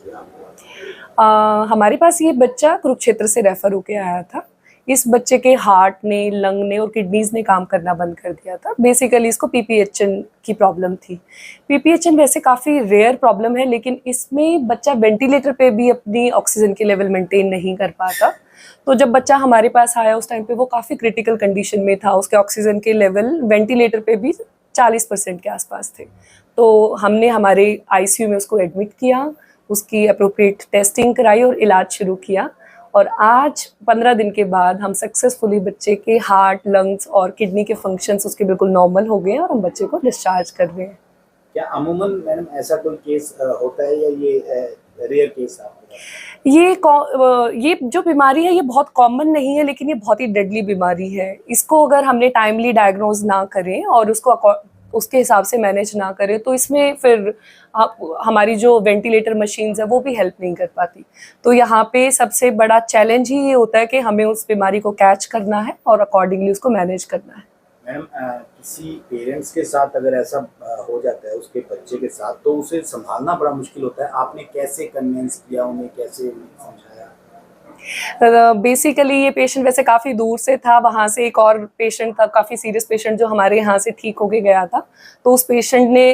हुआ आपको? हमारे पास ये बच्चा कुरुक्षेत्र से रेफर होके आया था। इस बच्चे के हार्ट ने, लंग ने और किडनीज़ ने काम करना बंद कर दिया था। बेसिकली इसको पीपीएचएन की प्रॉब्लम थी। पीपीएचएन वैसे काफ़ी रेयर प्रॉब्लम है, लेकिन इसमें बच्चा वेंटिलेटर पे भी अपनी ऑक्सीजन के लेवल मेंटेन नहीं कर पाता। तो जब बच्चा हमारे पास आया उस टाइम पे वो काफ़ी क्रिटिकल कंडीशन में था। उसके ऑक्सीजन के लेवल वेंटिलेटर पे भी 40% के आसपास थे। तो हमने हमारे आईसीयू में उसको एडमिट किया, उसकी अप्रोप्रिएट टेस्टिंग कराई और इलाज शुरू किया। और आज 15 दिन के बाद हम सक्सेसफुली बच्चे के हार्ट, लंग्स और किडनी के फंक्शंस उसके बिल्कुल नॉर्मल हो गए हैं और हम बच्चे को डिस्चार्ज कर रहे हैं। क्या अमूमन मैडम ऐसा कोई केस होता है या ये रेयर केस आपके पास? ये जो बीमारी है ये बहुत कॉमन नहीं है, लेकिन ये बहुत ही डेडली बीमारी है। इसको अगर हमने टाइमली डायग्नोज ना करें और उसको उसके हिसाब से मैनेज ना करें तो इसमें फिर हमारी जो वेंटिलेटर मशीन्स है वो भी हेल्प नहीं कर पाती। तो यहाँ पे सबसे बड़ा चैलेंज ही ये होता है कि हमें उस बीमारी को कैच करना है और अकॉर्डिंगली उसको मैनेज करना है। मैडम किसी पेरेंट्स के साथ अगर ऐसा हो जाता है उसके बच्चे के साथ, तो उसे संभालना बड़ा मुश्किल होता है। आपने कैसे कन्विंस किया, उन्हें कैसे समझाया? बेसिकली ये पेशेंट वैसे काफ़ी दूर से था। वहाँ से एक और पेशेंट था, काफ़ी सीरियस पेशेंट, जो हमारे यहाँ से ठीक होके गया था। तो उस पेशेंट ने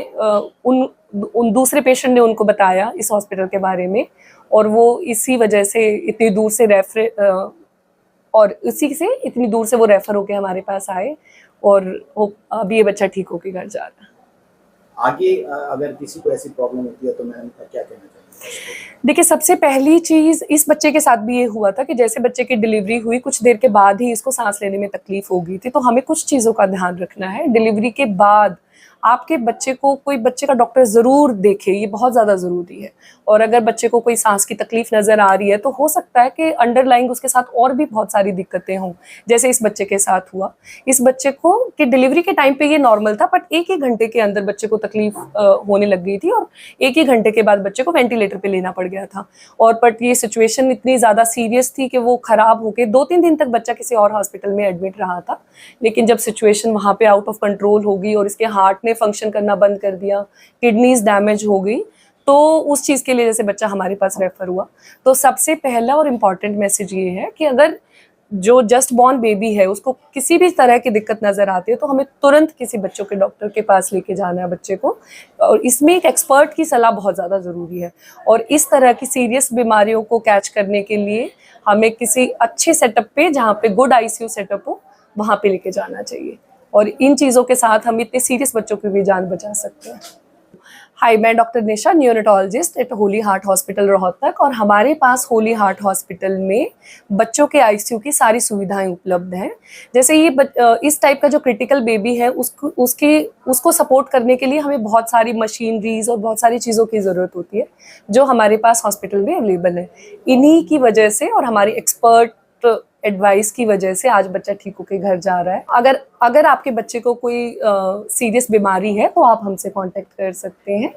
उन दूसरे पेशेंट ने उनको बताया इस हॉस्पिटल के बारे में, और वो इसी वजह से इतनी दूर से इतनी दूर से वो रेफर होके हमारे पास आए, और अब ये बच्चा ठीक होके घर जा रहा है। आगे अगर किसी को ऐसी प्रॉब्लम होती है तो मैडम क्या कहना चाहिए? देखिए, सबसे पहली चीज़ इस बच्चे के साथ भी ये हुआ था कि जैसे बच्चे की डिलीवरी हुई कुछ देर के बाद ही इसको सांस लेने में तकलीफ हो गई थी। तो हमें कुछ चीज़ों का ध्यान रखना है। डिलीवरी के बाद आपके बच्चे को कोई बच्चे का डॉक्टर ज़रूर देखे, ये बहुत ज़्यादा ज़रूरी है। और अगर बच्चे को कोई सांस की तकलीफ नज़र आ रही है तो हो सकता है कि अंडरलाइंग उसके साथ और भी बहुत सारी दिक्कतें हों, जैसे इस बच्चे के साथ हुआ। इस बच्चे को कि डिलीवरी के टाइम पे ये नॉर्मल था, बट एक ही घंटे के अंदर बच्चे को तकलीफ होने लग गई थी, और एक ही घंटे के बाद बच्चे को वेंटिलेटर पे लेना पड़ गया था। और बट ये सिचुएशन इतनी ज़्यादा सीरियस थी कि वो ख़राब होके 2-3 दिन तक बच्चा किसी और हॉस्पिटल में एडमिट रहा था। लेकिन जब सिचुएशन वहाँ पे आउट ऑफ कंट्रोल हो गई और इसके हार्ट ने फंक्शन करना बंद कर दिया, किडनीज़ डैमेज हो गई, तो उस चीज़ के लिए जैसे बच्चा हमारे पास रेफ़र हुआ। तो सबसे पहला और इम्पॉर्टेंट मैसेज ये है कि अगर जो जस्ट बॉर्न बेबी है उसको किसी भी तरह की दिक्कत नज़र आती है तो हमें तुरंत किसी बच्चों के डॉक्टर के पास लेके जाना है बच्चे को, और इसमें एक एक्सपर्ट की सलाह बहुत ज़्यादा ज़रूरी है। और इस तरह की सीरियस बीमारियों को कैच करने के लिए हमें किसी अच्छे सेटअप पे, जहाँ पे गुड आईसीयू सेटअप हो, वहाँ पे लेके जाना चाहिए। और इन चीज़ों के साथ हम इतने सीरियस बच्चों की भी जान बचा सकते हैं। हाय, मैं doctor Nisha, neurotologist at Holy Heart Hospital Rohtak, और हमारे पास होली हार्ट हॉस्पिटल में बच्चों के आईसीयू की सारी सुविधाएं उपलब्ध हैं। जैसे इस टाइप का जो क्रिटिकल बेबी है उसको सपोर्ट करने के लिए हमें बहुत सारी मशीनरीज और बहुत सारी चीज़ों की ज़रूरत होती है, जो हमारे पास हॉस्पिटल में अवेलेबल है। इन्हीं की वजह से और हमारी एक्सपर्ट एडवाइस की वजह से आज बच्चा ठीक होकर घर जा रहा है। अगर आपके बच्चे को कोई सीरियस बीमारी है तो आप हमसे कांटेक्ट कर सकते हैं।